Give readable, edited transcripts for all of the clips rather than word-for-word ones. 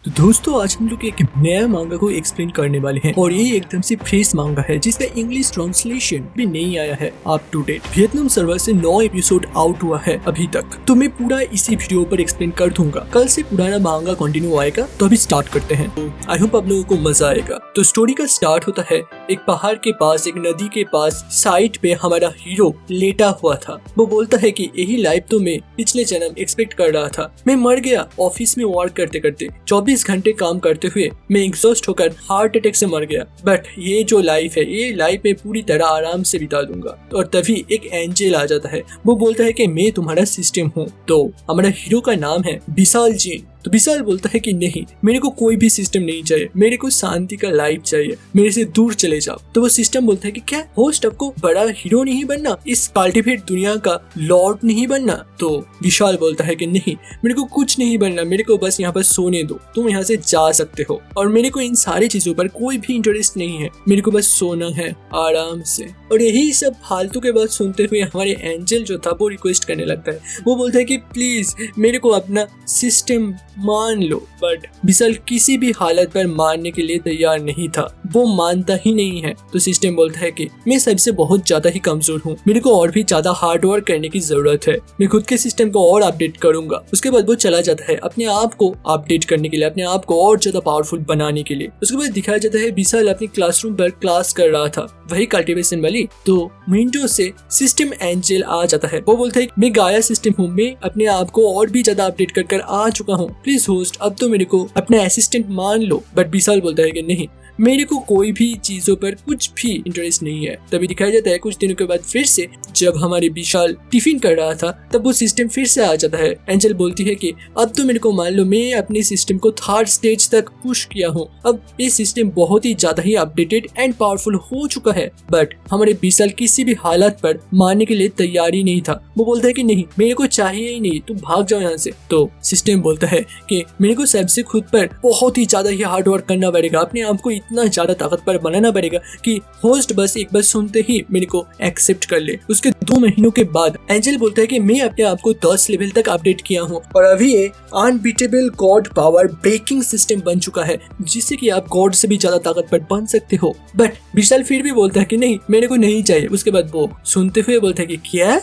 दोस्तों आज हम लोग एक नया मांगा को एक्सप्लेन करने वाले हैं और ये एकदम से फ्रेश मांगा है जिसका इंग्लिश ट्रांसलेशन भी नहीं आया है up to date. Vietnam server से 9 एपिसोड आउट हुआ है अभी तक, तो मैं पूरा इसी वीडियो पर एक्सप्लेन कर दूंगा। कल से पुराना मांगा कंटिन्यू आएगा, तो अभी स्टार्ट करते हैं। आई होप आप लोगों को मजा आएगा। तो स्टोरी का स्टार्ट होता है एक पहाड़ के पास, एक नदी के पास, साइड पे हमारा हीरो लेटा हुआ था। वो बोलता है कि यही लाइफ तो मैं पिछले जन्म एक्सपेक्ट कर रहा था। मैं मर गया ऑफिस में वर्क करते करते, 24 घंटे काम करते हुए मैं एग्जॉस्ट होकर हार्ट अटैक से मर गया। बट ये जो लाइफ है, ये लाइफ मैं पूरी तरह आराम से बिता दूंगा। और तभी एक एंजल आ जाता है। वो बोलता है कि मैं तुम्हारा सिस्टम हूँ। तो हमारा हीरो का नाम है विशाल जीन। तो विशाल बोलता है कि नहीं, मेरे को कोई भी सिस्टम नहीं चाहिए, मेरे को शांति का लाइफ चाहिए, मेरे से दूर चले जाओ। तो वो सिस्टम बोलता है कि क्या होस्ट, आपको बड़ा हीरो नहीं बनना, इस कल्टिवेट दुनिया का लॉर्ड नहीं बनना? तो विशाल बोलता है कि नहीं, मेरे को कुछ नहीं बनना, मेरे को बस यहाँ पर सोने दो, तुम यहाँ से जा सकते हो। और मेरे को इन सारी चीजों पर कोई भी इंटरेस्ट नहीं है, मेरे को बस सोना है आराम से। और यही सब फालतू के बात सुनते हुए हमारे एंजल जो था वो रिक्वेस्ट करने लगता है। वो बोलता है कि प्लीज मेरे को अपना सिस्टम मान लो। बट विशाल किसी भी हालत पर मानने के लिए तैयार नहीं था, वो मानता ही नहीं है। तो सिस्टम बोलता है कि मैं सबसे बहुत ज्यादा ही कमजोर हूँ, मेरे को और भी ज्यादा हार्ड वर्क करने की जरूरत है, मैं खुद के सिस्टम को और अपडेट करूंगा। उसके बाद वो चला जाता है अपने आप को अपडेट करने के लिए, अपने आप को और ज्यादा पावरफुल बनाने के लिए। उसके बाद दिखाया जाता है विशाल अपने क्लासरूम पर क्लास कर रहा था, वही कल्टिवेशन वाली। तो विंडो से सिस्टम एंजल आ जाता है। वो बोलता है मैं गाया सिस्टम हूँ, मैं अपने आप को और भी ज्यादा अपडेट कर आ चुका हूँ, प्लीज होस्ट अब तो मेरे को अपना असिस्टेंट मान लो। बट विशाल बोलता है कि नहीं, मेरे को कोई भी चीजों पर कुछ भी इंटरेस्ट नहीं है। तभी दिखाया जाता है कुछ दिनों के बाद फिर से जब हमारे विशाल टिफिन कर रहा था, तब वो सिस्टम फिर से आ जाता है। एंजल बोलती है कि अब तो मेरे को मान लो, मैं अपने सिस्टम को 3rd स्टेज तक पुश किया हूँ, अब ये सिस्टम बहुत ही ज्यादा ही अपडेटेड एंड पावरफुल हो चुका है। बट हमारे विशाल किसी भी हालत पर मानने के लिए तैयार ही नहीं था। वो बोलता है कि नहीं, मेरे को चाहिए ही नहीं, तुम भाग जाओ यहाँ से। तो सिस्टम बोलता है कि मेरे को सबसे खुद पर बहुत ही ज्यादा ही हार्ड वर्क करना पड़ेगा, अपने आप को इतना ज्यादा ताकतवर बनाना पड़ेगा कि होस्ट बस एक बार सुनते ही मेरे को एक्सेप्ट कर ले। उसके 2 महीनों के बाद एंजल बोलता है कि मैं अपने आप को 10 लेवल तक अपडेट किया हूँ और अभी ये unbeatable God power braking system बन चुका है, जिससे कि आप गॉड से भी ज्यादा ताकतवर बन सकते हो। बट विशाल फिर भी बोलता है कि नहीं, मेरे को नहीं चाहिए। उसके बाद वो सुनते हुए बोलता है कि क्या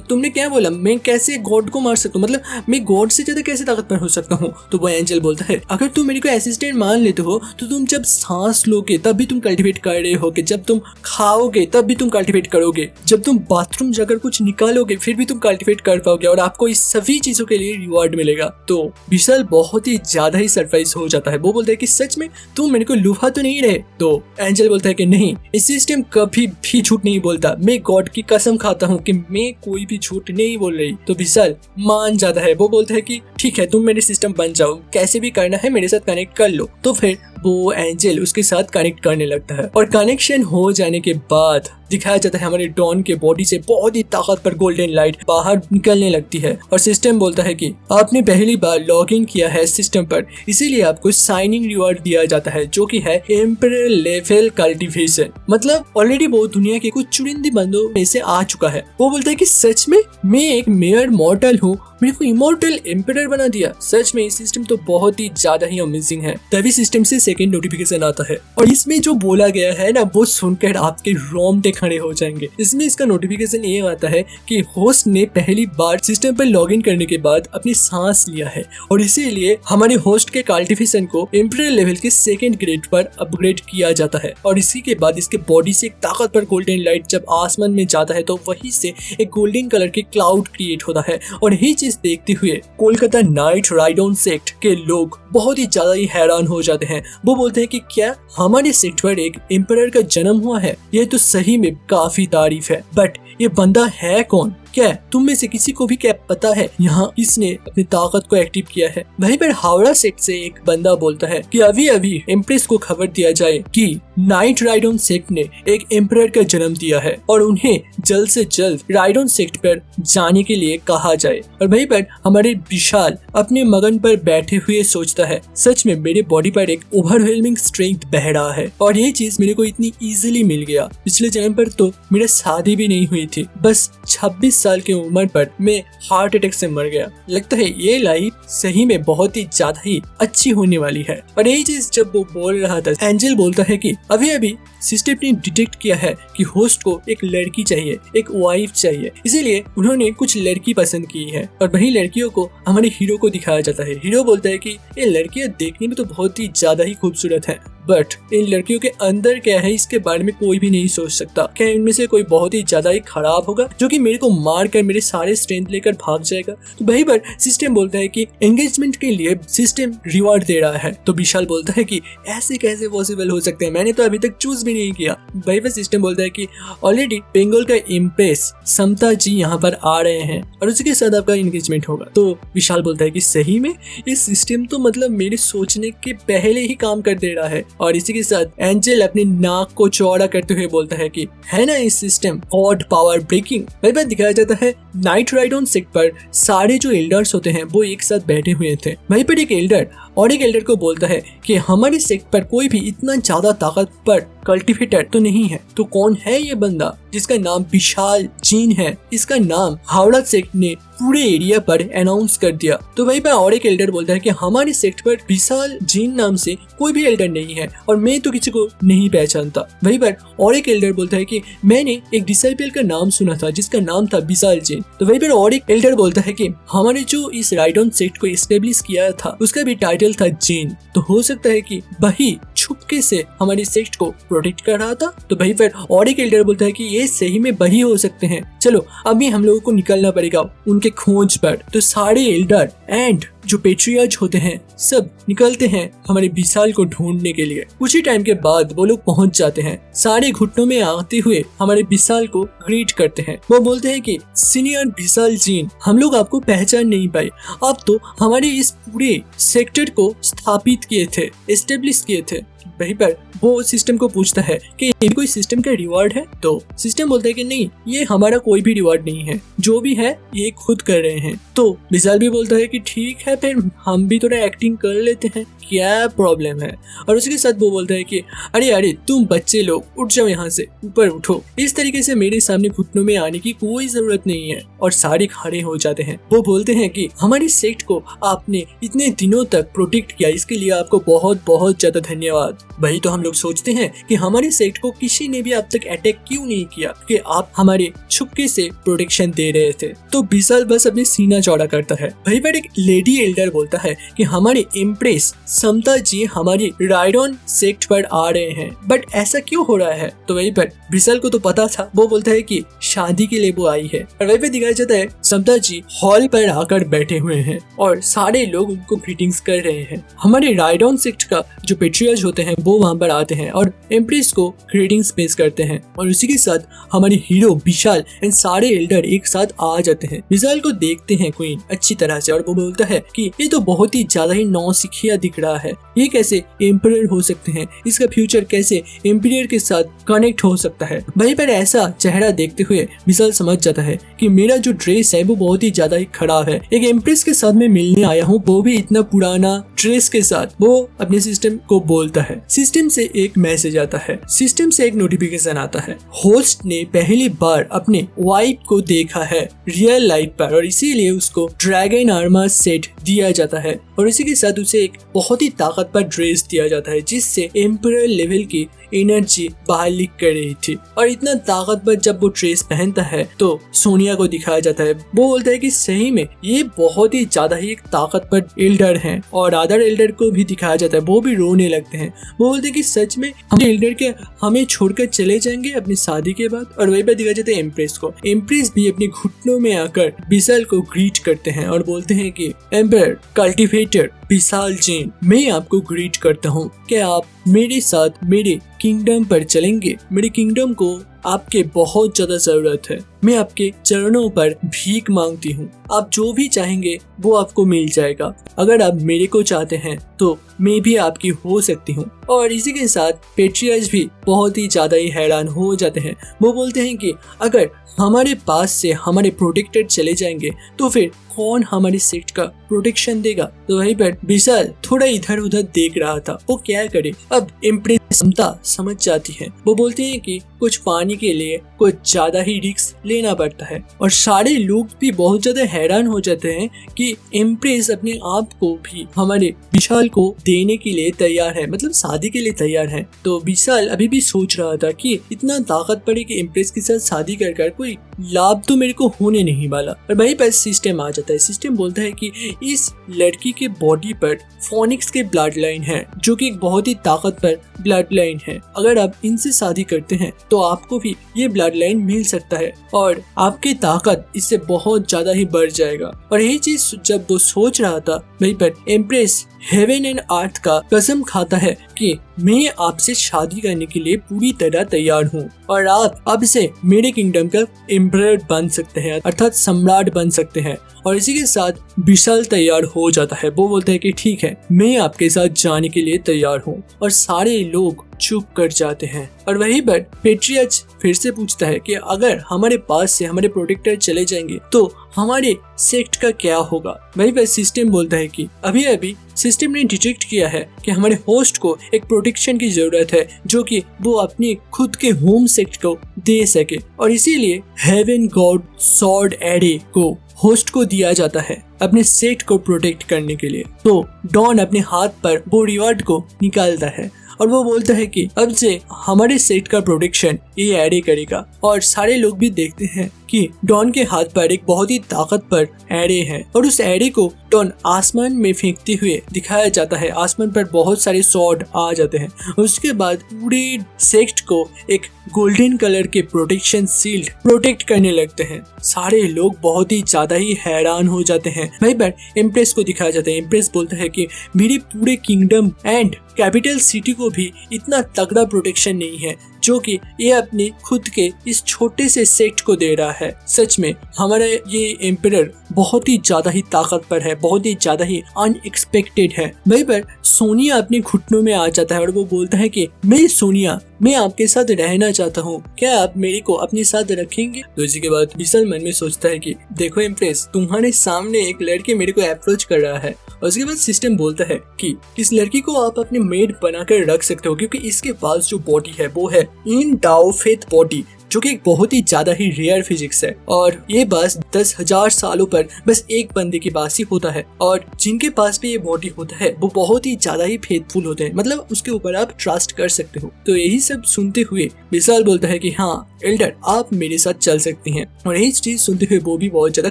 तुमने क्या बोला, मैं कैसे गॉड को मार सकता हूँ, मतलब मैं गॉड से ज्यादा कैसे ताकतवर हो सकता हूँ? तो वो एंजल बोलता है अगर तुम मेरे को असिस्टेंट मान लेते हो तो तुम जब सांस लोगे तब भी तुम कल्टिवेट कर रहे होगे, जब तुम खाओगे तब भी तुम कल्टिवेट करोगे, जब तुम बाथरूम जाकर कुछ निकालोगे फिर भी तुम कल्टिवेट कर पाओगे और आपको इस सभी चीजों के लिए रिवॉर्ड मिलेगा। तो विशाल बहुत ही ज्यादा ही सरप्राइज हो जाता है। वो बोलता है कि सच में तुम मेरे को लुभा तो नहीं रहे? तो एंजल बोलता है कि नहीं, इस सिस्टम कभी भी झूठ नहीं बोलता, मैं गॉड की कसम खाता हूँ कि मैं कोई भी झूठ नहीं बोल रही। तो विशाल मान जाता है। वो बोलता है कि ठीक है, तुम मेरे सिस्टम बन जाओ, कैसे भी करना है मेरे साथ कनेक्ट कर लो। तो फिर वो एंजल उसके साथ कनेक्ट करने लगता है और कनेक्शन हो जाने के बाद दिखाया जाता है हमारे डॉन के बॉडी से बहुत ही ताकतवर गोल्डन लाइट बाहर निकलने लगती है। और सिस्टम बोलता है कि आपने पहली बार लॉग इन किया है सिस्टम पर, इसीलिए आपको साइनिंग रिवॉर्ड दिया जाता है, जो कि है एम्परर लेवल कल्टिवेशन। मतलब ऑलरेडी वो दुनिया के कुछ चुनिंदे बंदों में से आ चुका है। वो बोलता है कि सच में मैं एक मेयर मॉर्टल हूँ, मेरे को इमॉर्टल एम्परर बना दिया। सच में ये सिस्टम तो बहुत ही ज्यादा ही अमेजिंग है। तभी सिस्टम से सेकंड नोटिफिकेशन आता है और इसमें जो बोला गया है ना, वो सुनकर आपके रोंगटे खड़े हो जाएंगे। इसमें इसका नोटिफिकेशन ये आता है कि होस्ट ने पहली बार सिस्टम पर लॉगिन करने के बाद अपनी सांस लिया है और इसीलिए हमारे होस्ट के कल्टिवेशन को एम्परर लेवल के 2nd ग्रेड पर अपग्रेड किया जाता है। और इसी के बाद इसके बॉडी से एक ताकतवर गोल्डन लाइट जब आसमान में जाता है तो वहीं से एक गोल्डन कलर के क्लाउड क्रिएट होता है। और यही चीज देखते हुए कोलकाता नाइट राइडन सेक्ट के लोग बहुत ही ज्यादा ही हैरान हो जाते हैं। वो बोलते हैं कि क्या हमारे सेक्ट पर एक एम्परर का जन्म हुआ है? यह तो सही में काफी तारीफ है। बट ये बंदा है कौन? क्या तुम में से किसी को भी क्या पता है यहाँ किसने अपनी ताकत को एक्टिव किया है? वहीं पर हावड़ा सेक्ट से एक बंदा बोलता है कि अभी अभी एम्प्रेस को खबर दिया जाए कि नाइट राइडन सेक्ट ने एक एम्परर का जन्म दिया है और उन्हें जल्द से जल्द राइडन सेक्ट पर जाने के लिए कहा जाए। और वहीं पर हमारे विशाल अपने मगन पर बैठे हुए सोचता है, सच में मेरे बॉडी पर एक ओवरवेलमिंग स्ट्रेंथ बह रहा है और ये चीज मेरे को इतनी इजीली मिल गया। पिछले जन्म पर तो मेरा शादी भी नहीं हुई थी, बस 26 साल की उम्र पर मैं हार्ट अटैक से मर गया। लगता है ये लाइफ सही में बहुत ही ज्यादा ही अच्छी होने वाली है। और यही चीज जब वो बोल रहा था, एंजल बोलता है कि अभी अभी सिस्टम ने डिटेक्ट किया है कि होस्ट को एक लड़की चाहिए, एक वाइफ चाहिए, इसीलिए उन्होंने कुछ लड़की पसंद की है। और वही लड़कियों को हमारे हीरो को दिखाया जाता है। हीरो बोलता है कि ये लड़कियां देखने में तो बहुत ही ज्यादा ही खूबसूरत है, बट इन लड़कियों के अंदर क्या है इसके बारे में कोई भी नहीं सोच सकता। क्या इनमें से कोई बहुत ही ज्यादा ही खराब होगा जो कि मेरे को मार कर मेरे सारे स्ट्रेंथ लेकर भाग जाएगा। तो वही पर सिस्टम बोलता है कि एंगेजमेंट के लिए सिस्टम रिवॉर्ड दे रहा है। तो विशाल बोलता है कि ऐसे कैसे पॉसिबल हो सकते हैं, मैंने तो अभी तक चूज भी नहीं किया। वही पर सिस्टम बोलता है कि ऑलरेडी बंगाल का इम्प्रेस समता जी यहाँ पर आ रहे हैं और उसी के साथ आपका एंगेजमेंट होगा। तो विशाल बोलता है कि सही में ये सिस्टम तो मतलब मेरे सोचने के पहले ही काम कर दे रहा है। और इसी के साथ एंजल अपने नाक को चौड़ा करते हुए बोलता है कि है ना इस सिस्टम गॉड पावर ब्रेकिंग। वही बात दिखाया जाता है नाइट राइड ऑन सेक्ट पर सारे जो एल्डर्स होते हैं वो एक साथ बैठे हुए थे। वहीं पर एक एल्डर और एक एल्डर को बोलता है कि हमारे सेक्ट पर कोई भी इतना ज्यादा ताकतवर कल्टिवेटर तो नहीं है। तो कौन है ये बंदा जिसका नाम विशाल जीन है? इसका नाम हावड़ा सेक्ट ने पूरे एरिया पर अनाउंस कर दिया। तो वहीं पर और एक एल्डर बोलता है कि हमारे सेक्ट पर विशाल जीन नाम से कोई भी एल्डर नहीं है और मैं तो किसी को नहीं पहचानता। वहीं पर और एक एल्डर बोलता है कि मैंने एक डिसाइपल का नाम सुना था जिसका नाम था विशाल जीन। तो वहीं पर और एक एल्डर बोलता है कि हमारे जो इस राइड ऑन सेक्ट को एस्टेब्लिश किया था उसका भी टाइटल था जीन। तो हो सकता है कि वही छुपके से हमारी सेक्ट को प्रोटेक्ट कर रहा था। तो वहीं पर और एक एल्डर बोलता है कि ये सही में वही हो सकते हैं, चलो अभी हम लोगों को निकलना पड़ेगा उनके खोज पर। तो सारे एल्डर एंड जो पेट्रियार्च होते हैं सब निकलते हैं हमारे विशाल को ढूंढने के लिए। कुछ ही टाइम के बाद वो लोग पहुंच जाते हैं, सारे घुटनों में आते हुए हमारे विशाल को ग्रीट करते हैं। वो बोलते हैं कि सीनियर विशाल जीन, हम लोग आपको पहचान नहीं पाए, आप तो हमारे इस पूरे सेक्टर को स्थापित किए थे, एस्टेब्लिश किए थे। वहीं पर वो सिस्टम को पूछता है कि ये कोई सिस्टम का रिवॉर्ड है? तो सिस्टम बोलता है कि नहीं, ये हमारा कोई भी रिवॉर्ड नहीं है, जो भी है ये खुद कर रहे हैं। तो विशाल भी बोलता है कि ठीक है फिर हम भी थोड़ा एक्टिंग कर लेते हैं, क्या प्रॉब्लम है? और उसके साथ वो बोलता है कि अरे अरे तुम बच्चे लोग उठ जाओ, यहाँ से ऊपर उठो, इस तरीके से मेरे सामने घुटनों में आने की कोई जरूरत नहीं है। और सारे खड़े हो जाते हैं। वो बोलते हैं कि हमारी सेक्ट को आपने इतने दिनों तक प्रोटेक्ट किया, इसके लिए आपको बहुत बहुत ज्यादा धन्यवाद। वही तो हम लोग सोचते हैं कि हमारे सेक्ट को किसी ने भी अब तक अटैक क्यों नहीं किया, कि आप हमारे छुपके से प्रोटेक्शन दे रहे थे। तो विशाल बस अपने सीना चौड़ा करता है। वहीं पर एक लेडी एल्डर बोलता है कि हमारे इम्प्रेस समता जी हमारी राइडॉन सेक्ट पर आ रहे हैं, बट ऐसा क्यों हो रहा है? तो वहीं पर विशाल को तो पता था, वो बोलता है कि शादी के लिए वो आई है। और वहीं पर दिखाया जाता है समता जी हॉल पर आकर बैठे हुए हैं और सारे लोग उनको ग्रीटिंग्स कर रहे हैं। हमारे राइडॉन सेक्ट का जो पेट्रियार्च होते हैं वो वहां पर आते हैं और एम्प्रेस को ग्रीटिंग्स पेश करते हैं। और उसी के साथ हमारे हीरो विशाल एंड सारे एल्डर एक साथ आ जाते हैं। विशाल को देखते हैं क्वीन अच्छी तरह से और वो बोलता है कि ये तो बहुत ही ज्यादा ही नौसिखिया दिख रहा है, ये कैसे एम्परर हो सकते हैं, इसका फ्यूचर कैसे एम्पीरियर के साथ कनेक्ट हो सकता है। वहीं पर ऐसा चेहरा देखते हुए विशाल समझ जाता है कि मेरा जो ड्रेस है वो बहुत ही ज्यादा ही खराब है, एक एम्प्रेस के साथ मैं मिलने आया हूँ, वो भी इतना पुराना ड्रेस के साथ। वो अपने सिस्टम को बोलता है। सिस्टम से एक मैसेज आता है, सिस्टम से एक नोटिफिकेशन आता है, होस्ट ने पहली बार अपने वाइफ को देखा है रियल लाइफ पर और इसीलिए उसको ड्रैगन आर्मर सेट दिया जाता है और इसी के साथ उसे एक बहुत ही ताकतवर ड्रेस दिया जाता है जिससे एम्परर लेवल की एनर्जी बाहर लीक कर रही थी। और इतना ताकतवर जब वो ड्रेस पहनता है तो सोनिया को दिखाया जाता है। वो बोलता है कि सही में ये बहुत ही ज्यादा ही एक ताकतवर एल्डर हैं और अदर एल्डर को भी दिखाया जाता है, वो भी रोने लगते हैं। वो बोलते हैं कि सच में हम एल्डर के हमें छोड़कर चले जाएंगे अपनी शादी के बाद। और वही पर दिखाया जाता है एम्प्रेस को। एम्प्रेस भी अपने घुटनों में आकर विशाल को ग्रीट करते हैं और बोलते हैं कि एम्पर कल्टिवेटर विशाल जीन, मैं आपको ग्रीट करता हूँ, क्या आप मेरे साथ मेरे किंगडम पर चलेंगे? मेरे किंगडम को आपके बहुत ज्यादा जरूरत है, मैं आपके चरणों पर भीख मांगती हूँ, आप जो भी चाहेंगे वो आपको मिल जाएगा, अगर आप मेरे को चाहते हैं तो मैं भी आपकी हो सकती हूँ। और इसी के साथ पेट्रियार्च भी बहुत ही ज्यादा ही हैरान हो जाते हैं। वो बोलते हैं कि अगर हमारे पास से हमारे प्रोटेक्टर चले जाएंगे तो फिर कौन हमारे सेक्ट का प्रोटेक्शन देगा। तो वहीं पर विशाल थोड़ा इधर उधर देख रहा था, वो क्या करे। अब इम्प्रेस क्षमता समझ जाती है, वो बोलते हैं कि कुछ पाने के लिए कुछ ज्यादा ही रिस्क लेना पड़ता है। और सारे लोग भी बहुत ज्यादा हैरान हो जाते हैं कि इम्प्रेस अपने आप को भी हमारे विशाल को देने के लिए तैयार है, मतलब शादी के लिए तैयार है। तो विशाल अभी भी सोच रहा था कि इतना ताकत पड़े कि इम्प्रेस के साथ शादी कर कोई लाभ तो मेरे को होने नहीं वाला। और वहीं पर सिस्टम आ जाता है। सिस्टम बोलता है कि इस लड़की के बॉडी पर फोनिक्स के ब्लड लाइन है, जो कि एक बहुत ही ताकतवर ब्लड लाइन है। अगर आप इनसे शादी करते हैं तो आपको भी ये ब्लड लाइन मिल सकता है और आपकी ताकत इससे बहुत ज्यादा ही बढ़ जाएगा। और यही चीज जब वो सोच रहा था, वहीं पर एम्प्रेस हेवन एंड अर्थ का कसम खाता है कि मैं आपसे शादी करने के लिए पूरी तरह तैयार हूँ और आप अब से मेरे किंगडम का एम्परर बन सकते हैं, अर्थात सम्राट बन सकते हैं। और इसी के साथ विशाल तैयार हो जाता है। वो बोलता है कि ठीक है, मैं आपके साथ जाने के लिए तैयार हूँ। और सारे लोग चुप कर जाते हैं। और वहीं पर पेट्रियच फिर से पूछता है कि अगर हमारे पास से हमारे प्रोटेक्टर चले जाएंगे तो हमारे सेक्ट का क्या होगा। वहीं पर सिस्टम बोलता है कि अभी अभी सिस्टम ने डिटेक्ट किया है कि हमारे होस्ट को एक प्रोटेक्शन की जरूरत है, जो कि वो अपने खुद के होम सेक्ट को दे सके। और इसीलिए हेवन गॉड सॉर्ड एरे को होस्ट को दिया जाता है अपने सेक्ट को प्रोटेक्ट करने के लिए। तो डॉन अपने हाथ पर वो रिवार्ड को निकालता है और वो बोलता है कि अब से हमारे सेक्ट का प्रोटेक्शन ये एरे करेगा। और सारे लोग भी देखते हैं कि डॉन के हाथ पर एक बहुत ही ताकतवर एरे है और उस एरे को डॉन आसमान में फेंकते हुए दिखाया जाता है। आसमान पर बहुत सारे सॉर्ड आ जाते हैं। उसके बाद पूरे सेक्ट को एक गोल्डन कलर के प्रोटेक्शन शील्ड प्रोटेक्ट करने लगते हैं। सारे लोग बहुत ही ज्यादा ही हैरान हो जाते हैं। वहीं पर इम्प्रेस को दिखाया जाता है। इम्प्रेस बोलता है कि मेरे पूरे किंगडम एंड कैपिटल सिटी को भी इतना तगड़ा प्रोटेक्शन नहीं है जो कि ये अपने खुद के इस छोटे से सेक्ट को दे रहा है। सच में हमारा ये एम्परर बहुत ही ज्यादा ही ताकतवर है, बहुत ही ज्यादा ही अनएक्सपेक्टेड है। वहीं पर सोनिया अपने घुटनों में आ जाता है और वो बोलता है कि मैं सोनिया, मैं आपके साथ रहना चाहता हूँ, क्या आप मेरे को अपने साथ रखेंगे। तो इसी के बाद विशाल मन में सोचता है कि देखो इम्प्रेस, तुम्हारे सामने एक लड़के मेरे को अप्रोच कर रहा है। और उसके बाद सिस्टम बोलता है कि इस लड़की को आप अपने मेड बनाकर रख सकते हो, क्योंकि इसके पास जो बॉडी है वो है इन डाओ फेथ बॉडी, जो कि एक बहुत ही ज्यादा ही रेयर फिजिक्स है। और ये बस 10,000 सालों पर बस एक बंदे के पास ही होता है। और जिनके पास भी ये बॉडी होता है वो बहुत ही ज्यादा ही फेथफुल होते हैं, मतलब उसके ऊपर आप ट्रस्ट कर सकते हो। तो यही सब सुनते हुए विशाल बोलता है कि हाँ एल्डर, आप मेरे साथ चल सकती हैं। और यही चीज सुनते हुए वो भी बहुत ज्यादा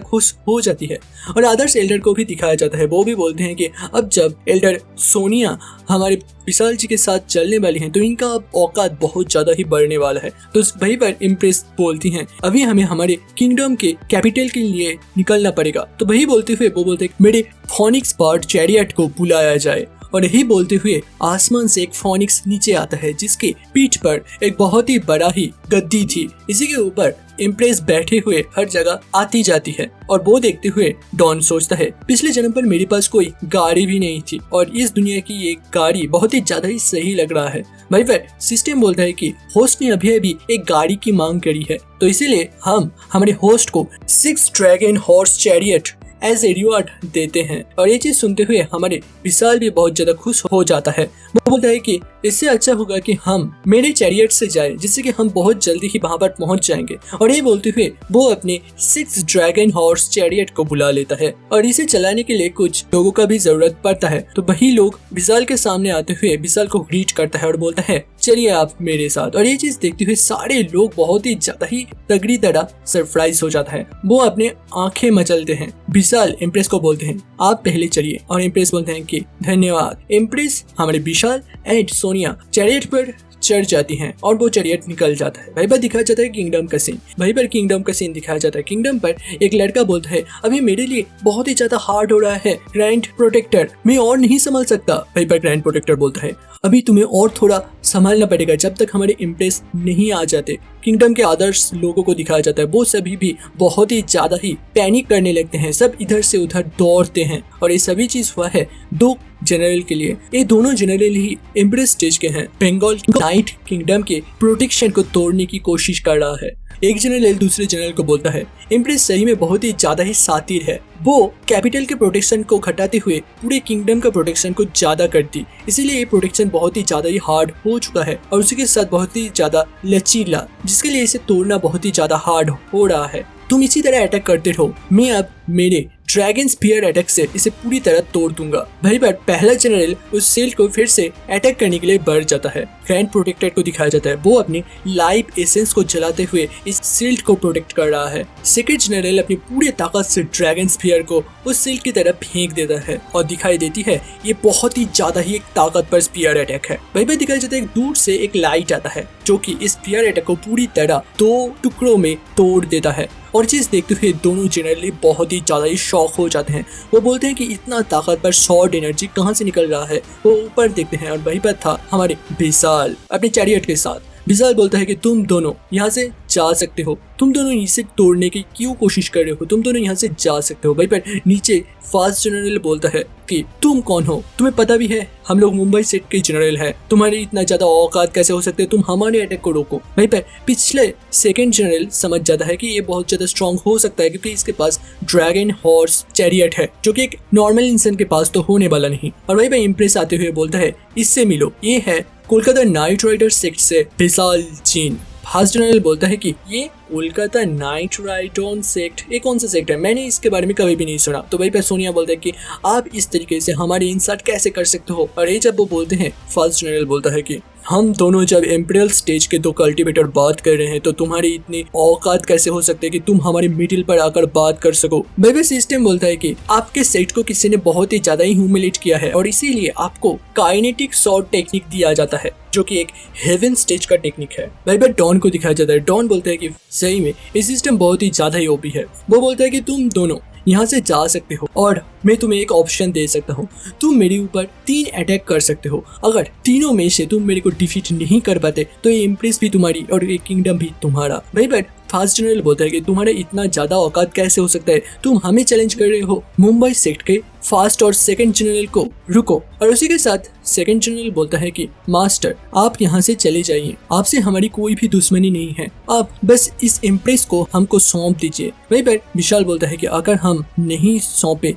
खुश हो जाती है। और आदर्श एल्डर को भी दिखाया जाता है। वो भी बोलते हैं कि अब जब एल्डर सोनिया हमारे विशाल जी के साथ चलने वाली हैं तो इनका अब औकात बहुत ज्यादा ही बढ़ने वाला है। तो वहीं पर इम्प्रेस बोलती हैं अभी हमें हमारे किंगडम के कैपिटल के लिए निकलना पड़ेगा। तो वही बोलते हुए वो बोलते मेरे फोनिक्स बर्ड चैरियट को बुलाया जाए। और यही बोलते हुए आसमान से एक फोनिक्स नीचे आता है, जिसके पीठ पर एक बहुत ही बड़ा ही गद्दी थी। इसी के ऊपर इम्प्रेस बैठे हुए हर जगह आती जाती है। और वो देखते हुए डॉन सोचता है पिछले जन्म पर मेरे पास कोई गाड़ी भी नहीं थी और इस दुनिया की ये गाड़ी बहुत ही ज्यादा ही सही लग रहा है। वहीं पर सिस्टम बोलता है कि होस्ट ने अभी अभी एक गाड़ी की मांग करी है, तो इसीलिए हम हमारे होस्ट को 6 dragon horse chariot as a reward देते हैं। और ये चीज सुनते हुए हमारे विशाल भी बहुत ज्यादा खुश हो जाता है। वो बोलता है कि इससे अच्छा होगा कि हम मेरे चैरियट से जाएं, जिससे कि हम बहुत जल्दी ही वहां पर पहुंच जाएंगे। और ये बोलते हुए वो अपने 6 ड्रैगन हॉर्स चैरियट को बुला लेता है और इसे चलाने के लिए कुछ लोगों का भी जरूरत पड़ता है। तो वही लोग विशाल के सामने आते हुए विशाल को ग्रीट करता है और बोलता है चलिए आप मेरे साथ। और ये चीज देखते हुए सारे लोग बहुत ही ज्यादा ही तगड़ी तरह सरप्राइज हो जाता है। वो अपने आंखें मचलते हैं। विशाल इम्प्रेस को बोलते हैं आप पहले चलिए, और इम्प्रेस बोलते हैं कि धन्यवाद। इम्प्रेस हमारे विशाल एंड सोनिया चैरियट पर चढ़ जाती हैं और वो चैरियट निकल जाता है। वहीं पर दिखाया जाता है किंगडम का सीन। वहीं पर किंगडम का सीन दिखाया जाता है। किंगडम पर एक लड़का बोलता है अभी मेरे लिए बहुत ही ज्यादा हार्ड हो रहा है ग्रैंड प्रोटेक्टर, मैं और नहीं संभल सकता। वहीं पर ग्रैंड प्रोटेक्टर बोलता है अभी तुम्हें और थोड़ा संभालना पड़ेगा जब तक हमारे इम्प्रेस नहीं आ जाते। किंगडम के आदर्श लोगों को दिखाया जाता है। वो सभी भी बहुत ही ज्यादा ही पैनिक करने लगते हैं, सब इधर से उधर दौड़ते हैं। और ये सभी चीज हुआ है 2 जनरल के लिए। ये दोनों जनरल ही एम्प्रेस स्टेज के हैं। बंगाल नाइट किंगडम के प्रोटेक्शन को तोड़ने की कोशिश कर रहा है। एक जनरल दूसरे जनरल को बोलता है, एम्प्रेस सही में बहुत ही ज्यादा ही शातिर है। वो कैपिटल के प्रोटेक्शन को घटाते हुए पूरे किंगडम का प्रोटेक्शन को ज्यादा करती, इसीलिए ये प्रोटेक्शन बहुत ही ज्यादा ही हार्ड हो चुका है और उसी के साथ बहुत ही ज्यादा लचीला, जिसके लिए इसे तोड़ना बहुत ही ज्यादा हार्ड हो रहा है। तुम इसी तरह अटैक करते रहो, मैं अब मेरे ड्रैगन स्पीयर अटैक से इसे पूरी तरह तोड़ दूंगा। भाई बट पहला जनरल उस शील्ड को फिर से अटैक करने के लिए बढ़ जाता है। ग्रैंड प्रोटेक्टर को दिखाया जाता है, वो अपनी लाइफ एसेंस को जलाते हुए इस शील्ड को प्रोटेक्ट कर रहा है। सेकंड जनरल अपनी पूरी ताकत से ड्रैगन स्पीयर को उस शील्ड की तरफ फेंक देता है और दिखाई देती है ये बहुत ही ज्यादा ही एक ताकतवर स्पीयर अटैक है। भाई भाई दिखाया जाता है दूर से एक लाइट आता है जो कि इस स्पीयर अटैक को पूरी तरह 2 टुकड़ों में तोड़ देता है और चीज देखते हुए दोनों जनरली बहुत ही ज्यादा ही शॉक हो जाते हैं। वो बोलते हैं कि इतना ताकतवर शॉर्ट एनर्जी कहाँ से निकल रहा है। वो ऊपर देखते हैं और वहीं पर था हमारे विशाल अपने चैरियट के साथ। विशाल बोलता है कि तुम दोनों यहाँ से जा सकते हो, तुम दोनों इसे तोड़ने की क्यों कोशिश कर रहे हो, तुम दोनों यहाँ से जा सकते हो। भाई पर नीचे फास्ट जनरल बोलता है कि तुम कौन हो, तुम्हें पता भी है हम लोग मुंबई सेट के जनरल हैं, तुम्हारी इतना ज्यादा औकात कैसे हो सकते है, तुम हमारे अटैक को रोको। भाई पर पिछले सेकंड जनरल समझ जाता है कि ये बहुत ज्यादा स्ट्रांग हो सकता है क्योंकि इसके पास ड्रैगन हॉर्स चैरियट है जो कि एक नॉर्मल इंसान के पास तो होने वाला नहीं। और भाई भाई इम्प्रेस आते हुए बोलता है इससे मिलो, ये है कोलकाता नाइट राइडर सेक्ट से विशाल जीन। फास्ट जनरल बोलता है कि ये कोलकाता नाइट राइडर सेक्ट, ये कौन सा सेक्ट है, मैंने इसके बारे में कभी भी नहीं सुना। तो भाई पे सोनिया बोलता है कि आप इस तरीके से हमारी इंसल्ट कैसे कर सकते हो। और ये जब वो बोलते हैं फास्ट जनरल बोलता है कि हम दोनों जब एम्पीरियल स्टेज के 2 कल्टीवेटर बात कर रहे हैं तो तुम्हारी इतनी औकात कैसे हो सकती है कि तुम हमारे मिडिल पर आकर बात कर सको। बेबी सिस्टम बोलता है कि आपके सेट को किसी ने बहुत ही ज्यादा ही ह्यूमिलेट किया है और इसीलिए आपको काइनेटिक शॉट टेक्निक दिया जाता है जो कि एक हेवन स्टेज का टेक्निक है। भाई भाई डॉन को दिखाया जाता है। डॉन बोलता है कि सही में ये सिस्टम बहुत ही ज्यादा ही ओपी है। वो बोलता है कि तुम दोनों यहाँ से जा सकते हो और मैं तुम्हें एक ऑप्शन दे सकता हूँ, तुम मेरे ऊपर 3 अटैक कर सकते हो। अगर तीनों में से तुम मेरे को डिफीट नहीं कर पाते तो ये इम्प्रेस भी तुम्हारी और ये किंगडम भी तुम्हारा। भाई बट फास्ट जनरल बोलता है कि तुम्हारे इतना ज्यादा औकात कैसे हो सकता है, तुम हमें चैलेंज कर रहे हो मुंबई सेक्ट के फास्ट और सेकंड जनरल को, रुको। और उसी के साथ सेकंड जनरल बोलता है कि मास्टर आप यहाँ से चले जाइए, आपसे हमारी कोई भी दुश्मनी नहीं है, आप बस इस इम्प्रेस को हमको सौंप दीजिए। वही पर विशाल बोलता है कि अगर हम नहीं सौंपे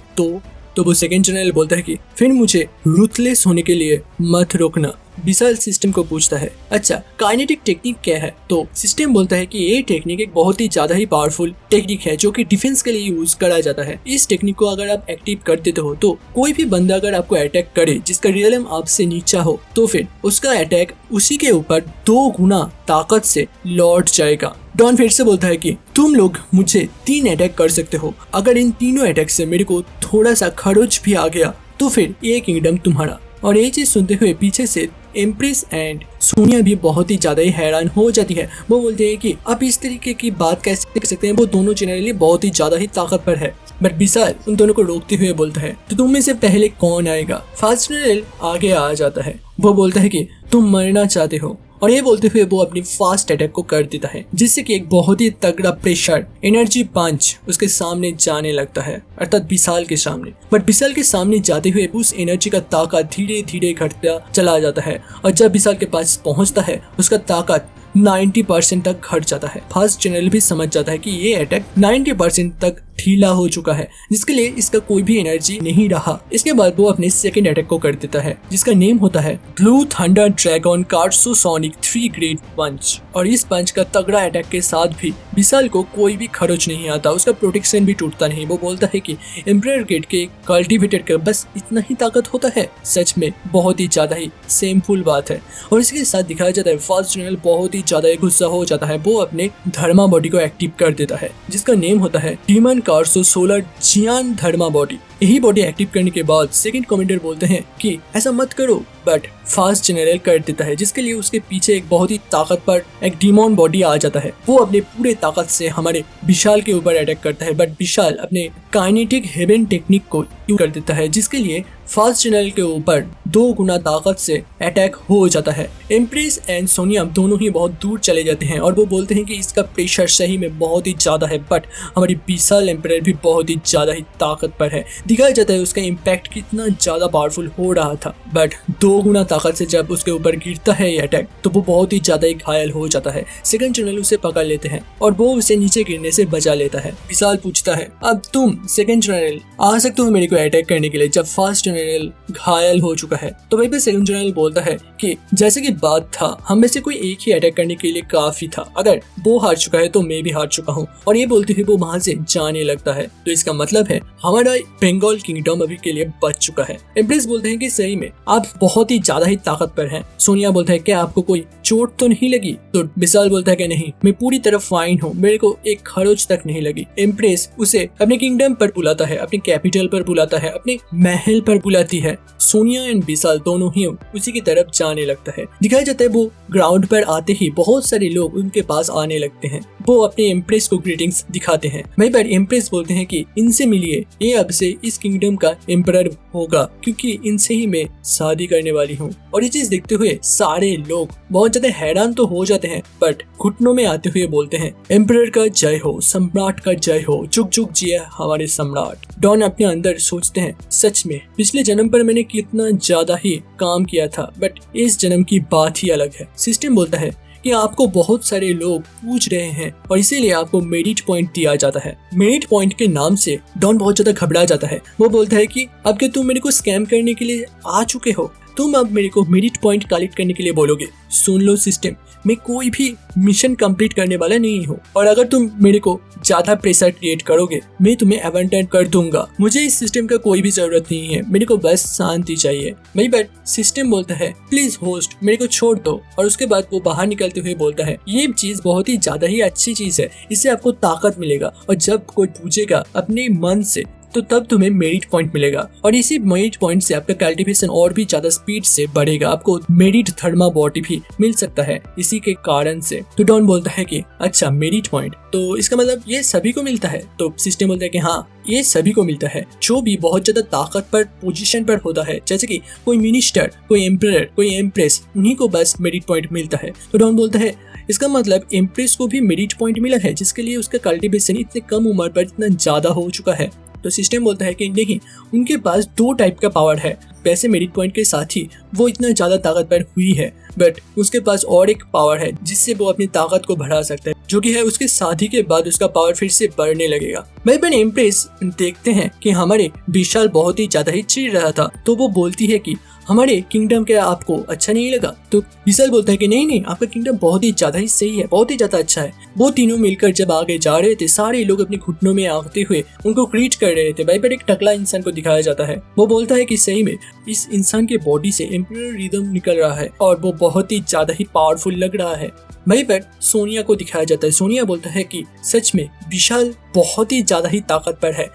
तो वो सेकंड जनरल बोलता है कि फिर मुझे रूथलेस होने के लिए मत रोकना। विशाल सिस्टम को पूछता है अच्छा काइनेटिक टेक्निक क्या है। तो सिस्टम बोलता है कि ये टेक्निक एक बहुत ही ज्यादा ही पावरफुल टेक्निक है जो कि डिफेंस के लिए यूज करा जाता है। इस टेक्निक को अगर आप एक्टिव कर देते हो तो कोई भी बंदा अगर आपको अटैक करे जिसका रियलम आपसे नीचा हो तो फिर उसका अटैक उसी के ऊपर 2 गुना ताकत से लौट जाएगा। डॉन फिर से बोलता है कि तुम लोग मुझे 3 अटैक कर सकते हो, अगर इन तीनों अटैक से मेरे को थोड़ा सा खरोच भी आ गया तो फिर ये किंगडम तुम्हारा। और ये चीज सुनते हुए पीछे से एम्प्रेस एंड सोनिया भी बहुत ही ज्यादा ही हैरान हो जाती है। वो बोलते हैं कि आप इस तरीके की बात कैसे कर सकते हैं, वो दोनों जनरली बहुत ही ज्यादा ही ताकतवर है। बट विशाल उन दोनों को रोकते हुए बोलता है तो तुम में से पहले कौन आएगा। फास्ट जनरल आगे आ जाता है। वो बोलता है कि तुम मरना चाहते हो और ये बोलते हुए वो अपनी फास्ट अटैक को कर देता है जिससे कि एक बहुत ही तगड़ा प्रेशर एनर्जी पंच उसके सामने जाने लगता है, अर्थात विशाल के सामने। बट विशाल के सामने जाते हुए उस एनर्जी का ताकत धीरे धीरे घटता चला जाता है और जब विशाल के पास पहुंचता है उसका ताकत 90% तक घट जाता है। फास्ट जनरल भी समझ जाता है कि ये अटैक 90% तक ढीला हो चुका है जिसके लिए इसका कोई भी एनर्जी नहीं रहा। इसके बाद वो अपने सेकंड अटैक को कर देता है जिसका नेम होता है ब्लू थंडर ड्रैगन कार्सोसोनिक 3 ग्रेड पंच। और इस पंच का तगड़ा अटैक के साथ भी विशाल को कोई भी खरोच नहीं आता, उसका प्रोटेक्शन भी टूटता नहीं। वो बोलता है कि एम्परर गेट के कल्टीवेटर का बस इतना ही ताकत होता है, सच में बहुत ही ज्यादा ही सेमफुल बात है। और इसके साथ दिखाया जाता है फास्ट जनरल बहुत ही ज्यादा गुस्सा हो जाता है। वो अपने धर्मा बॉडी को एक्टिव कर देता है जिसका नेम होता है डीमन कार्सो सोलर जियान धर्मा बॉडी। यही बॉडी एक्टिव करने के बाद सेकंड कमांडर बोलते हैं कि ऐसा मत करो, बट फास्ट जनरल कर देता है, जिसके लिए उसके पीछे एक बहुत ही ताकतवर एक डीमॉन बॉडी आ जाता है। वो अपने पूरे ताकत से हमारे विशाल के ऊपर अटैक करता है, बट विशाल अपने काइनेटिक हेवन टेक्निक को यूज कर देता है, जिसके लिए फास्ट जनरल के ऊपर 2 गुना ताकत से अटैक हो जाता है। एम्प्रेस एंड सोनिया दोनों ही बहुत दूर चले जाते हैं और वो बोलते हैं कि इसका प्रेशर सही में बहुत ही ज्यादा है, बट हमारी विशाल एम्परर भी बहुत ही ज्यादा ही ताकतवर है। दिखाया जाता है उसका इम्पैक्ट कितना ज्यादा पावरफुल हो रहा था, बट 2 गुना ताकत से जब उसके ऊपर गिरता है ये अटैक तो वो बहुत ही ज्यादा ही घायल हो जाता है। सेकंड जनरल उसे पकड़ लेते हैं और वो उसे नीचे गिरने से बचा लेता है। विशाल पूछता है, अब तुम सेकंड जनरल आ सकते हो मेरे को अटैक करने के लिए जब फास्ट जनरल घायल हो चुका है। तो वहीं पे सेकंड जनरल बोलता है कि जैसे कि बात था, हम में से कोई एक ही अटैक करने के लिए काफी था, अगर वो हार चुका है तो मैं भी हार चुका हूँ। और ये बोलते हुए वो वहां से जाने लगता है। तो इसका मतलब है हमारा बंगाल किंगडम अभी के लिए बच चुका है। एम्प्रेस बोलते हैं कि सही में आप बहुत ही ज्यादा ही ताकतवर हैं। सोनिया बोलता है क्या आपको कोई चोट तो नहीं लगी? तो विशाल बोलता है कि नहीं, मैं पूरी तरह फाइन हूँ, मेरे को एक खरोच तक नहीं लगी। एम्प्रेस उसे अपने किंगडम पर बुलाता है, अपने कैपिटल पर बुलाता है, अपने महल पर बुलाती है। सोनिया एंड विशाल दोनों ही उसी की तरफ जाने लगता है। दिखाया जाता है वो ग्राउंड पर आते ही बहुत सारे लोग उनके पास आने लगते हैं। वो अपने एम्प्रेस को ग्रीटिंग्स दिखाते हैं। वहीं पर एम्प्रेस बोलते हैं कि इनसे मिलिए, ये अब से इस किंगडम का एम्परर होगा, क्योंकि इनसे ही मैं शादी करने वाली हूँ। और ये चीज देखते हुए सारे लोग बहुत ज्यादा हैरान तो हो जाते हैं, बट घुटनों में आते हुए बोलते हैं एम्परर का जय हो, सम्राट का जय हो, जुग जुग जिए हमारे सम्राट। डॉन अपने अंदर सोचते हैं, सच में पिछले जन्म पर मैंने कितना ज्यादा ही काम किया था, बट इस जन्म की बात ही अलग है। सिस्टम बोलता है कि आपको बहुत सारे लोग पूछ रहे हैं और इसीलिए आपको मेरिट पॉइंट दिया जाता है। मेरिट पॉइंट के नाम से डॉन बहुत ज्यादा घबरा जाता है। वो बोलता है कि अब क्या तुम मेरे को स्कैम करने के लिए आ चुके हो? तुम अब मेरे को मेरिट पॉइंट कलेक्ट करने के लिए बोलोगे? सुन लो सिस्टम, मैं कोई भी मिशन कंप्लीट करने वाला नहीं हूँ, और अगर तुम मेरे को ज्यादा प्रेशर क्रिएट करोगे मैं तुम्हें अवेंटेड कर दूंगा। मुझे इस सिस्टम का कोई भी जरूरत नहीं है, मेरे को बस शांति चाहिए। वही बट सिस्टम बोलता है प्लीज होस्ट मेरे को छोड़ दो, और उसके बाद वो बाहर निकलते हुए बोलता है ये चीज बहुत ही ज्यादा ही अच्छी चीज है, इससे आपको ताकत मिलेगा, और जब कोई पूछेगा अपने मन से तो तब तुम्हें मेरिट पॉइंट मिलेगा, और इसी मेरिट पॉइंट से आपका कल्टीवेशन और भी ज्यादा स्पीड से बढ़ेगा। आपको मेरिट थर्मा बॉडी भी मिल सकता है इसी के कारण से। तो डॉन बोलता है कि अच्छा मेरिट पॉइंट, तो इसका मतलब ये सभी को मिलता है? तो सिस्टम बोलता है कि हाँ ये सभी को मिलता है, जो भी बहुत ज्यादा ताकतवर पोजीशन पर होता है, जैसे कि कोई मिनिस्टर, कोई एम्परर, कोई एम्प्रेस, उन्हीं को बस मेरिट पॉइंट मिलता है। तो डॉन बोलता है इसका मतलब एम्प्रेस को भी मेरिट पॉइंट मिला है, जिसके लिए उसका कल्टीवेशन इतने कम उम्र पर इतना ज्यादा हो चुका है। तो सिस्टम बोलता है कि नहीं, उनके पास 2 टाइप का पावर है। वैसे मेरिट पॉइंट के साथ ही वो इतना ज्यादा ताकतवर हुई है, बट उसके पास और एक पावर है जिससे वो अपनी ताकत को बढ़ा सकता है, जो कि है उसके शादी के बाद उसका पावर फिर से बढ़ने लगेगा। वहीं पर एम्प्रेस देखते हैं कि हमारे विशाल बहुत ही ज्यादा ही चिढ़ रहा था, तो वो बोलती है कि हमारे किंगडम क्या आपको अच्छा नहीं लगा? तो विशाल बोलता है कि नहीं, आपका किंगडम बहुत ही ज्यादा ही सही है, बहुत ही ज्यादा अच्छा है। वो तीनों मिलकर जब आगे जा रहे थे, सारे लोग अपने घुटनों में आते हुए उनको ग्रीट कर रहे थे। वहीं पर एक टकला इंसान को दिखाया जाता है। वो बोलता है कि सही में इस इंसान के बॉडी से एम्परर रिदम निकल रहा है और वो बहुत ही ज्यादा ही पावरफुल लग रहा है। वहीं पर सोनिया को दिखाया जाता है। सोनिया बोलता है कि सच में विशाल बहुत ही ज्यादा ही ताकतवर है,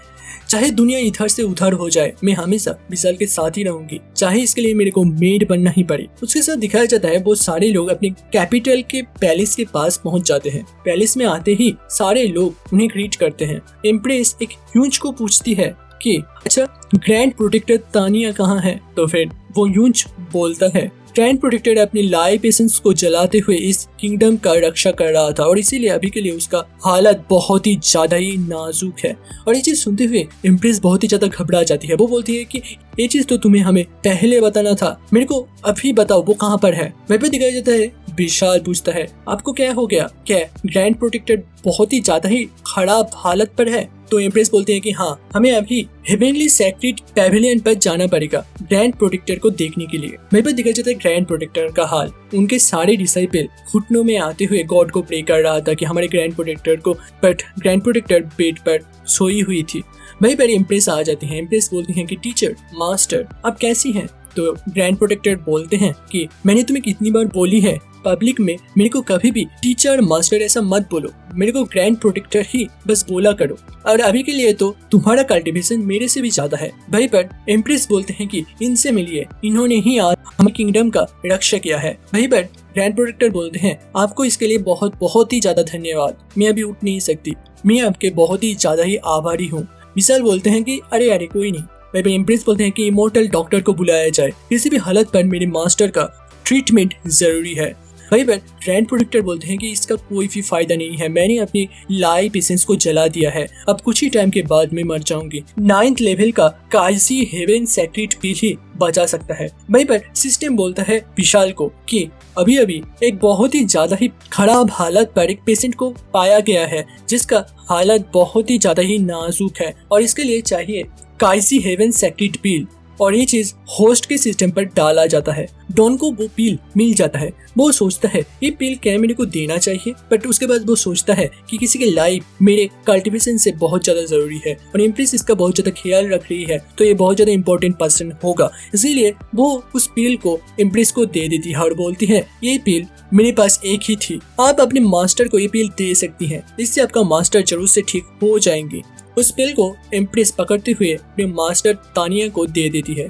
चाहे दुनिया इधर से उधर हो जाए, मैं हमेशा विशाल के साथ ही रहूंगी, चाहे इसके लिए मेरे को मेड बनना ही पड़े। उसके साथ दिखाया जाता है वो सारे लोग अपने कैपिटल के पैलेस के पास पहुंच जाते हैं। पैलेस में आते ही सारे लोग उन्हें ग्रीट करते हैं। एम्प्रेस एक यूंज को पूछती है कि अच्छा ग्रैंड प्रोटेक्टर तानिया कहाँ है? तो फिर वो यूंज बोलता है ग्रैंड प्रोटेक्टर अपने लाइफ एसेंस को जलाते हुए इस किंगडम का रक्षा कर रहा था, और इसीलिए अभी के लिए उसका हालत बहुत ही ज्यादा ही नाजुक है। और ये चीज सुनते हुए एम्प्रेस बहुत ही ज्यादा घबरा जाती है। वो बोलती है कि ये चीज तो तुम्हें हमें पहले बताना था, मेरे को अभी बताओ वो कहाँ पर है। वहीं पे दिखाया जाता है विशाल पूछता है आपको क्या हो गया, क्या ग्रैंड प्रोटेक्टर बहुत ही ज्यादा ही खराब हालत पर है? तो एम्प्रेस बोलते हैं कि हाँ, हमें अभी हेवनली सेक्रेट पैवेलियन पर जाना पड़ेगा ग्रैंड प्रोटेक्टर को देखने के लिए। मेरे पर दिखाया जाता है ग्रैंड प्रोटेक्टर का हाल। उनके सारे डिसाइपल घुटनों में आते हुए गॉड को प्रे कर रहा था कि हमारे ग्रैंड प्रोटेक्टर को, बट ग्रैंड प्रोटेक्टर बेड पर सोई हुई थी। वहीं पर एम्प्रेस आ जाती हैं। एम्प्रेस बोलती हैं कि टीचर, मास्टर, आप कैसी हैं? तो ग्रैंड प्रोटेक्टर बोलते हैं कि मैंने तुम्हें कितनी बार बोली है पब्लिक में मेरे को कभी भी टीचर मास्टर ऐसा मत बोलो, मेरे को ग्रैंड प्रोटेक्टर ही बस बोला करो। और अभी के लिए तो तुम्हारा कल्टीवेशन मेरे से भी ज्यादा है। वहीं पर एम्प्रेस बोलते हैं कि इनसे मिलिए, इन्होंने ही आज हमारे किंगडम का रक्षा किया है। वहीं पर ग्रैंड प्रोटेक्टर बोलते हैं आपको इसके लिए बहुत बहुत ही ज्यादा धन्यवाद, मैं अभी उठ नहीं सकती, मैं आपके बहुत ही ज्यादा ही आभारी हूँ। विशाल बोलते हैं कि अरे कोई नहीं। वहीं पर एम्प्रेस बोलते हैं कि इमोर्टल डॉक्टर को बुलाया जाए, किसी भी हालत पर मेरे मास्टर का ट्रीटमेंट जरूरी है। वहीं पर ग्रैंड प्रोटेक्टर बोलते हैं कि इसका कोई भी फायदा नहीं है, मैंने अपनी लाइफ एसेंस को जला दिया है, अब कुछ ही टाइम के बाद मैं मर जाऊंगी। 9th लेवल का काइसी हेवन सेक्रेट भी ही बचा सकता है। वहीं पर सिस्टम बोलता है विशाल को कि अभी अभी एक बहुत ही ज्यादा ही खराब हालत पर एक पेशेंट को पाया गया है, जिसका हालत बहुत ही ज्यादा ही नाजुक है और इसके लिए चाहिए काइसी हेवन सेक्रेट पील, और ये चीज होस्ट के सिस्टम पर डाला जाता है। डॉन को वो पील मिल जाता है, वो सोचता है ये पील क्या मेरे को देना चाहिए, बट उसके बाद वो सोचता है कि किसी की लाइफ मेरे कल्टीवेशन से बहुत ज्यादा जरूरी है और एम्प्रेस इसका बहुत ज्यादा ख्याल रख रही है, तो ये बहुत ज्यादा इंपॉर्टेंट पर्सन होगा, इसीलिए वो उस पील को एम्प्रेस को दे देती है और बोलती है ये पील मेरे पास एक ही थी, आप अपने मास्टर को ये पील दे सकती हैं, इससे आपका मास्टर जरूर से ठीक हो जाएंगे। उस पिल को एम्प्रेस पकड़ते हुए अपने मास्टर तानिया को दे देती है।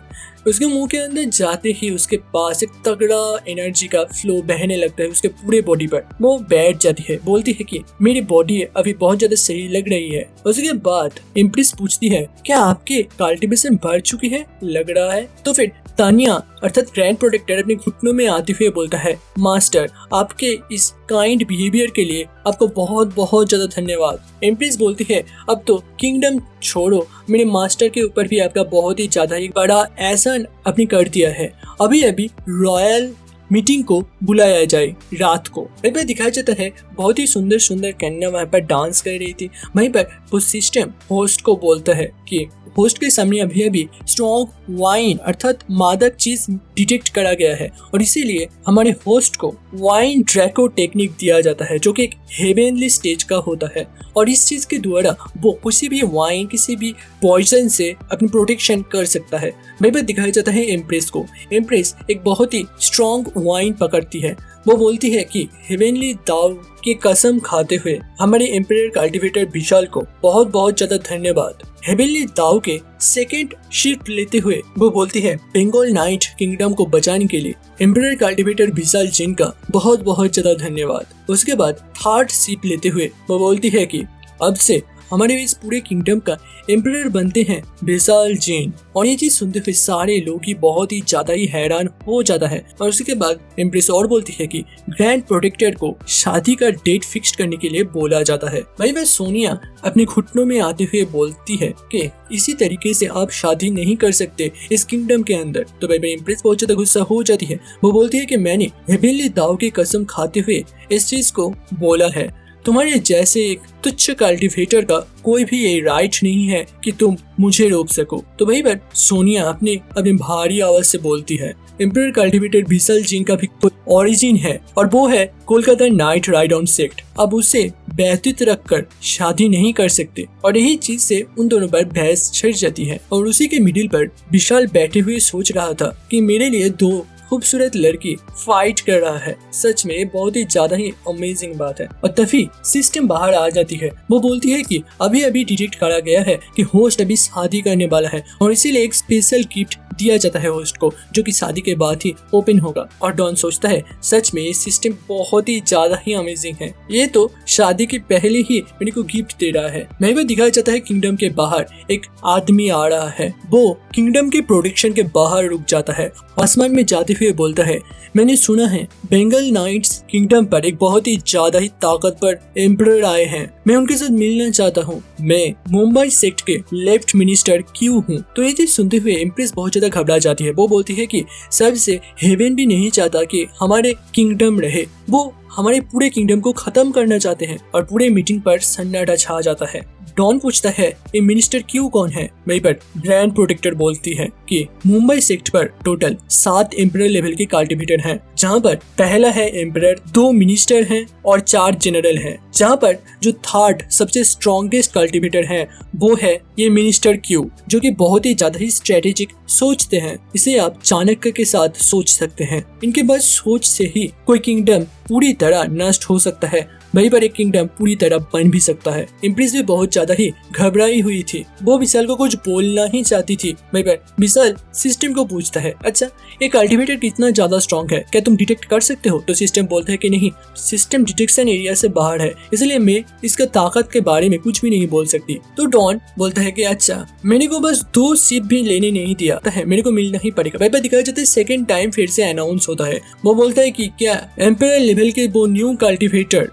उसके मुंह के अंदर जाते ही उसके पास एक तगड़ा एनर्जी का फ्लो बहने लगता है उसके पूरे बॉडी पर। वो बैठ जाती है, बोलती है कि मेरी बॉडी अभी बहुत ज्यादा सही लग रही है। उसके बाद एम्प्रेस पूछती है क्या आपके कल्टीवेशन बढ़ चुकी है, लग रहा है। तो फिर तानिया अर्थात ग्रैंड प्रोटेक्टर अपने घुटनों में आते हुए बोलता है मास्टर आपके इस काइंड बिहेवियर के लिए आपको बहुत बहुत ज्यादा धन्यवाद। एम्प्रेस बोलती है अब तो किंगडम छोड़ो, मेरे मास्टर के ऊपर भी आपका बहुत ही ज्यादा ही बड़ा एहसान आपने कर दिया है, अभी अभी रॉयल मीटिंग को बुलाया जाए रात को। वहीं पर दिखाया जाता है बहुत ही सुंदर सुंदर कन्या वहाँ पर डांस कर रही थी। वहीं पर वो सिस्टम होस्ट को बोलता है कि होस्ट के सामने अभी अभी स्ट्रॉन्ग वाइन अर्थात मादक चीज डिटेक्ट करा गया है और इसीलिए हमारे होस्ट को वाइन ड्रैको टेक्निक दिया जाता है जो कि एक हेवेनली स्टेज का होता है और इस चीज के द्वारा वो किसी भी वाइन किसी भी पॉइजन से अपनी प्रोटेक्शन कर सकता है। वहीं पर दिखाया जाता है एम्प्रेस को। एम्प्रेस एक बहुत ही स्ट्रॉन्ग वाइन पकड़ती है, वो बोलती है कि हेवेनली दाव की कसम खाते हुए हमारे एम्परर कल्टीवेटर विशाल को बहुत बहुत ज्यादा धन्यवाद। हेवेनली दाव के सेकेंड शिफ्ट लेते हुए वो बोलती है बंगाल नाइट किंगडम को बचाने के लिए एम्परर कल्टीवेटर विशाल जिन का बहुत बहुत ज्यादा धन्यवाद। उसके बाद थर्ड शिफ्ट लेते हुए वो बोलती है कि अब से हमारे इस पूरे किंगडम का एम्परर बनते हैं विशाल जैन। और ये चीज सुनते हुए सारे लोग ही बहुत ही ज्यादा ही हैरान हो जाता है। और उसके बाद एम्प्रेस और बोलती है कि ग्रैंड प्रोटेक्टर को शादी का डेट फिक्स करने के लिए बोला जाता है। वहीं वह सोनिया अपने घुटनों में आते हुए बोलती है कि इसी तरीके से आप शादी नहीं कर सकते इस किंगडम के अंदर। तो भाई एम्प्रेस बहुत ज्यादा गुस्सा हो जाती है, वो बोलती है कि मैंने हेवेनली दाव की कसम खाते हुए इस चीज को बोला है, तुम्हारे जैसे एक तुच्छ कल्टीवेटर का कोई भी ये राइट नहीं है कि तुम मुझे रोक सको। तो वही बात सोनिया अपनी भारी आवाज से बोलती है एम्परर कल्टीवेटर विशाल जिन का भी ओरिजिन है और वो है Kolkata night ride on sect. अब उसे व्यतीत रखकर शादी नहीं कर सकते और यही चीज से उन दोनों पर बहस छिड़ जाती है। और उसी के मिडिल पर विशाल बैठे हुए सोच रहा था कि मेरे लिए दो खूबसूरत लड़की फाइट कर रहा है। सच में बहुत ही ज्यादा ही अमेजिंग बात है। और तभी सिस्टम बाहर आ जाती है, वो बोलती है कि अभी अभी डिटेक्ट करा गया है कि होस्ट अभी शादी करने वाला है और इसीलिए एक स्पेशल गिफ्ट दिया जाता है होस्ट को जो कि शादी के बाद ही ओपन होगा। और डॉन सोचता है सच में ये सिस्टम बहुत ही ज्यादा ही अमेजिंग है, ये तो शादी के पहले ही मेरे को गिफ्ट दे रहा है। मैं भी दिखाया जाता है किंगडम के बाहर एक आदमी आ रहा है, वो किंगडम के प्रोटेक्शन के बाहर रुक जाता है, आसमान में जाते हुए बोलता है मैंने सुना है बंगाल नाइट्स किंगडम पर एक बहुत ही ज्यादा ही ताकतवर एम्परर आए हैं, मैं उनके साथ मिलना चाहता हूँ, मैं मुंबई सेक्ट के लेफ्ट मिनिस्टर क्यों हूँ। तो ये चीज सुनते हुए एम्प्रेस बहुत ज्यादा घबरा जाती है, वो बोलती है कि सबसे हेवन भी नहीं चाहता कि हमारे किंगडम रहे, वो हमारे पूरे किंगडम को खत्म करना चाहते हैं। और पूरे मीटिंग पर सन्नाटा छा जाता है। डॉन पूछता है ये मिनिस्टर क्यू कौन है। वहीं पर ग्रैंड प्रोटेक्टर बोलती है कि मुंबई सेक्टर पर टोटल 7 एम्परर लेवल के कल्टिवेटर हैं, जहां पर पहला है एम्परर, 2 मिनिस्टर हैं और 4 जनरल हैं। जहां पर जो थर्ड सबसे स्ट्रॉन्गेस्ट कल्टिवेटर है वो है ये मिनिस्टर क्यू, जो कि बहुत ही ज्यादा ही स्ट्रेटेजिक सोचते हैं। इसे आप चाणक्य के साथ सोच सकते हैं। इनके बस सोच से ही कोई किंगडम पूरी तरह नष्ट हो सकता है, वहीं पर एक किंगडम पूरी तरह बन भी सकता है। इम्प्रेस भी बहुत ज्यादा ही घबराई हुई थी, वो विशाल को कुछ बोलना ही चाहती थी। वहीं पर विशाल सिस्टम को पूछता है, अच्छा ये कल्टिवेटर कितना ज्यादा स्ट्रॉन्ग है, क्या तुम डिटेक्ट कर सकते हो? तो सिस्टम बोलता है कि नहीं, सिस्टम डिटेक्शन एरिया से बाहर है, इसलिए मैं इसका ताकत के बारे में कुछ भी नहीं बोल सकती। तो डॉन बोलता है कि अच्छा मेरे को बस 2 शिप भी लेने नहीं दिया है, मेरे को मिलना ही पड़ेगा। वहीं पर दिखाया जाता है सेकेंड टाइम फिर से अनाउंस होता है। वो बोलता है कि क्या एम्परर लेवल के वो न्यू कल्टिवेटर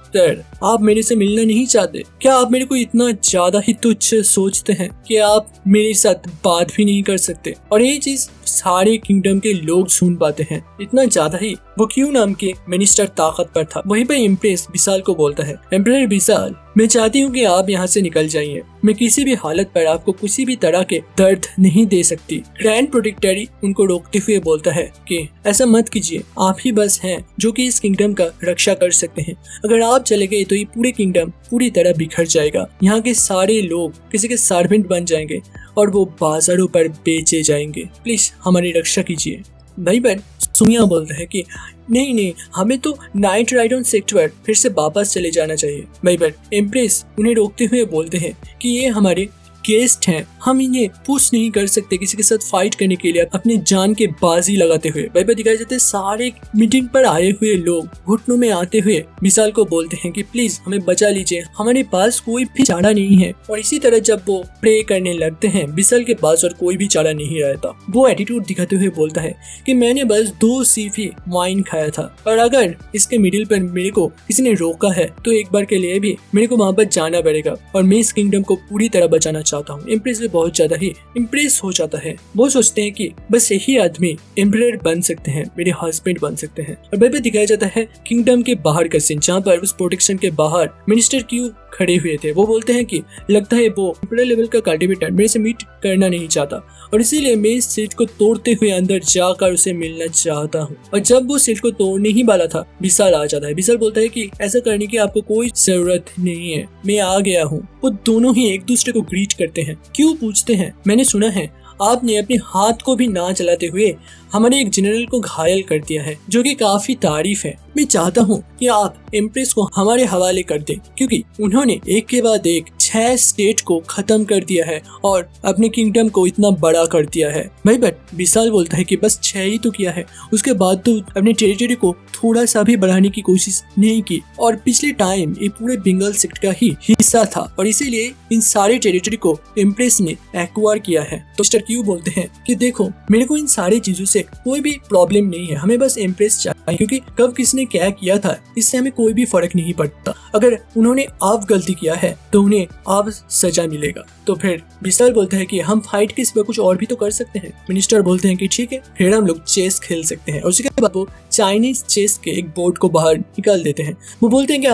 आप मेरे से मिलना नहीं चाहते? क्या आप मेरे को इतना ज्यादा ही तुच्छ सोचते हैं कि आप मेरे साथ बात भी नहीं कर सकते? और ये चीज सारे किंगडम के लोग सुन पाते हैं। इतना ज्यादा ही वो क्यू नाम के मिनिस्टर ताकत पर था। वहीं पर इम्प्रेस विशाल को बोलता है, एम्परर विशाल मैं चाहती हूँ कि आप यहाँ से निकल जाइए, मैं किसी भी हालत पर आपको किसी भी तरह के दर्द नहीं दे सकती। ग्रैंड प्रोटेक्टर उनको रोकते हुए बोलता है कि ऐसा मत कीजिए, आप ही बस हैं जो कि इस किंगडम का रक्षा कर सकते हैं। अगर आप चले गए तो ये पूरे किंगडम पूरी तरह बिखर जाएगा, यहाँ के सारे लोग किसी के सर्वेंट बन जाएंगे और वो बाजारों पर बेचे जाएंगे। प्लीज हमारी रक्षा कीजिए। वहीं पर सुनिया बोलता है कि नहीं, हमें तो नाइट राइड ऑन सेक्टर फिर से वापस चले जाना चाहिए। वहीं पर एम्प्रेस उन्हें रोकते हुए बोलते हैं कि ये हमारे गेस्ट हैं, हम इन्हें पुश नहीं कर सकते किसी के साथ फाइट करने के लिए अपनी जान के बाजी लगाते हुए। वहीं पर दिखाए जाते हैं सारे मीटिंग पर आए हुए लोग घुटनों में आते हुए विशाल को बोलते हैं कि प्लीज हमें बचा लीजिए, हमारे पास कोई भी चारा नहीं है। और इसी तरह जब वो प्रे करने लगते हैं विशाल के पास और कोई भी चारा नहीं रहता। वो एटीट्यूड दिखाते हुए बोलता है कि मैंने बस 2 सिप ही वाइन खाया था और अगर इसके मिडिल पर मेरे को किसी ने रोका है तो एक बार के लिए भी मेरे को वहां पर जाना पड़ेगा और मैं इस किंगडम को पूरी तरह बचाना चाहता हूँ। इम्प्रेस भी बहुत ज्यादा ही इम्प्रेस हो जाता है। वो सोचते हैं कि बस यही आदमी एम्परर बन सकते हैं, मेरे हस्बैंड बन सकते हैं। और वहीं पे दिखाया जाता है किंगडम के बाहर का सीन, जहाँ पर उस प्रोटेक्शन के बाहर मिनिस्टर क्यू खड़े हुए थे। वो बोलते हैं कि लगता है वो एम्परर लेवल का कल्टिवेटर मेरे से मीट करना नहीं चाहता और इसीलिए मैं इस सीट को तोड़ते हुए अंदर जाकर उसे मिलना चाहता हूँ। और जब वो सीट को तोड़ने ही वाला था विशाल आ जाता है। विशाल बोलता है कि ऐसा करने की आपको कोई जरूरत नहीं है, मैं आ गया हूँ। वो दोनों ही एक दूसरे को ग्रीट करते हैं। क्यों पूछते हैं, मैंने सुना है आपने अपने हाथ को भी ना चलाते हुए हमारे एक जनरल को घायल कर दिया है, जो कि काफी तारीफ है। मैं चाहता हूँ कि आप एम्प्रेस को हमारे हवाले कर दें, क्योंकि उन्होंने एक के बाद एक 6 स्टेट को खत्म कर दिया है और अपने किंगडम को इतना बड़ा कर दिया है। भाई बट विशाल बोलता है कि बस 6 ही तो किया है, उसके बाद तो अपने टेरिटरी को थोड़ा सा भी बढ़ाने की कोशिश नहीं की और पिछले टाइम ये पूरे बंगाल सेक्टर का ही हिस्सा था और इसीलिए इन सारे टेरिटरी को एम्प्रेस ने एक्वायर किया है। तो मिस्टर क्यू बोलते हैं कि देखो मेरे को इन सारी चीजों से कोई भी प्रॉब्लम नहीं है, हमें बस एम्प्रेस चाहिए, क्योंकि कब किसने क्या किया था इससे हमें कोई भी फर्क नहीं पड़ता। अगर उन्होंने आप गलती किया है तो उन्हें आप सजा मिलेगा। तो फिर विशाल बोलता है कि हम फाइट के सिवा कुछ और भी तो कर सकते हैं। मिनिस्टर बोलते हैं कि ठीक है, फिर हम लोग चेस खेल सकते हैं। और उसके बाद वो चाइनीज चेस के एक बोर्ड को बाहर निकाल देते हैं। वो बोलते हैं कि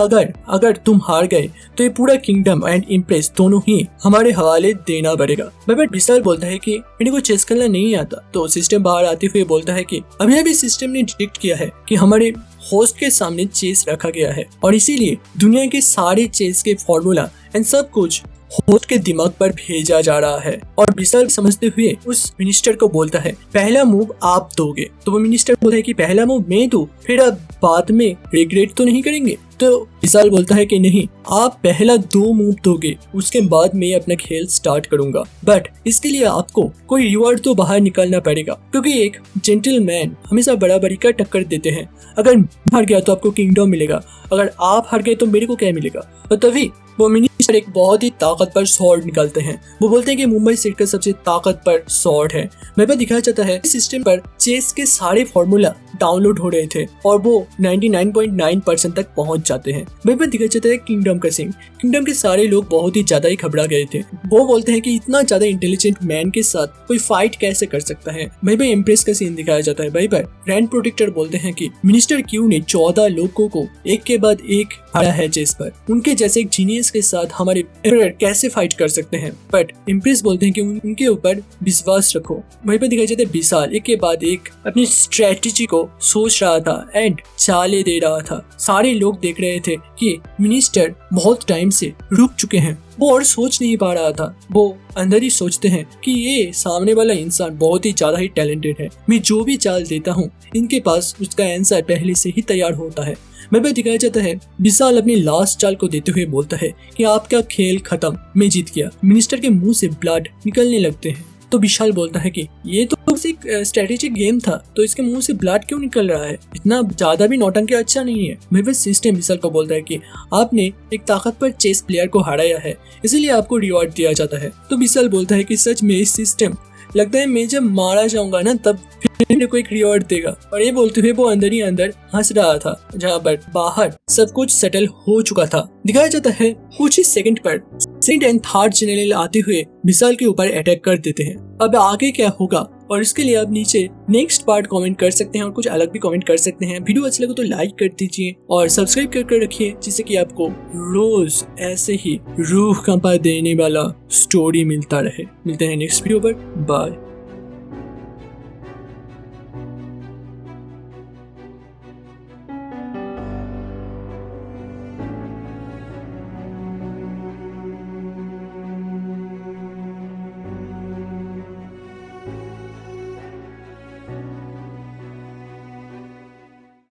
अगर तुम हार गए तो ये पूरा किंगडम एंड इम्प्रेस दोनों ही हमारे हवाले देना पड़ेगा। बट विशाल बोलता है कि मेरे को चेस खेलना नहीं आता। तो सिस्टम बाहर आते हुए बोलता है कि अभी सिस्टम ने डिटेक्ट किया है कि हमारे होस्ट के सामने चेस रखा गया है और इसीलिए दुनिया के सारे चेस के फॉर्मूला एंड सब कुछ होस्ट के दिमाग पर भेजा जा रहा है। और विशाल समझते हुए उस मिनिस्टर को बोलता है पहला मूव आप दोगे। तो वो मिनिस्टर बोलता है कि पहला मूव मैं दूं, फिर आप बाद में रिग्रेट तो नहीं करेंगे? तो विशाल बोलता है कि नहीं, आप पहला 2 मूव दोगे, उसके बाद मैं अपना खेल स्टार्ट करूंगा। बट इसके लिए आपको कोई रिवॉर्ड तो बाहर निकालना पड़ेगा, क्योंकि एक जेंटलमैन हमेशा बराबरी का टक्कर देते हैं। अगर हार गया तो आपको किंगडम मिलेगा, अगर आप हार गए तो मेरे को क्या मिलेगा? और तभी वो मिनिस्टर एक बहुत ही ताकतवर स्वॉर्ड निकालते हैं। वो बोलते हैं कि मुंबई सेट का सबसे ताकतवर स्वॉर्ड है। मेरे पर दिखाया जाता है सिस्टम पर चेस के सारे फॉर्मूला डाउनलोड हो रहे थे और वो 99.9% तक पहुंच जाते हैं। मेरे पर दिखाया जाता है किंगडम का सीन। किंगडम के सारे लोग बहुत ही ज्यादा ही घबरा गए थे। वो बोलते हैं कि इतना ज्यादा इंटेलिजेंट मैन के साथ कोई फाइट कैसे कर सकता है। भाई भाई इम्प्रेस का सीन दिखाया जाता है। भाई भाई ग्रैंड प्रोटेक्टर बोलते हैं कि मिनिस्टर क्यू ने 14 लोगों को एक के बाद एक हराया है चेस पर। उनके जैसे एक जीनियस के साथ साथ हमारे एम्परर कैसे फाइट कर सकते हैं। बट इम्प्रेस बोलते हैं कि उनके ऊपर विश्वास रखो। वहीं पर दिखाई जाता है विशाल एक के बाद एक अपनी स्ट्रेटेजी को सोच रहा था एंड चाले दे रहा था। सारे लोग देख रहे थे कि मिनिस्टर बहुत टाइम से रुक चुके हैं, वो और सोच नहीं पा रहा था। वो अंदर ही सोचते हैं कि ये सामने वाला इंसान बहुत ही ज्यादा ही टैलेंटेड है, मैं जो भी चाल देता हूँ इनके पास उसका आंसर पहले से ही तैयार होता है। मैं दिखाया जाता है विशाल अपनी लास्ट चाल को देते हुए बोलता है कि आपका खेल खत्म, मैं जीत गया। मिनिस्टर के मुंह से ब्लड निकलने लगते हैं तो विशाल बोलता है कि ये तो बस एक स्ट्रेटेजिक गेम था, तो इसके मुंह से ब्लड क्यों निकल रहा है, इतना ज्यादा भी नौटंकी अच्छा नहीं है। मैं सिस्टम विशाल को बोलता है कि आपने एक ताकतवर चेस प्लेयर को हराया है, इसीलिए आपको रिवॉर्ड दिया जाता है। तो विशाल बोलता है कि सच में इस सिस्टम लगता है मैं जब मारा जाऊंगा ना तब फिर मेरे को एक रिवॉर्ड देगा। और ये बोलते हुए वो अंदर ही अंदर हंस रहा था, जहाँ पर बाहर सब कुछ सेटल हो चुका था। दिखाया जाता है कुछ ही सेकंड पर सेकंड एंड थर्ड जनरल आते हुए विशाल के ऊपर अटैक कर देते हैं। अब आगे क्या होगा और इसके लिए आप नीचे नेक्स्ट पार्ट कमेंट कर सकते हैं और कुछ अलग भी कमेंट कर सकते हैं। वीडियो अच्छा लगे तो लाइक कर दीजिए और सब्सक्राइब कर रखिए, जिससे कि आपको रोज ऐसे ही रूह कंपा देने वाला स्टोरी मिलता रहे। मिलते हैं नेक्स्ट वीडियो पर, बाय।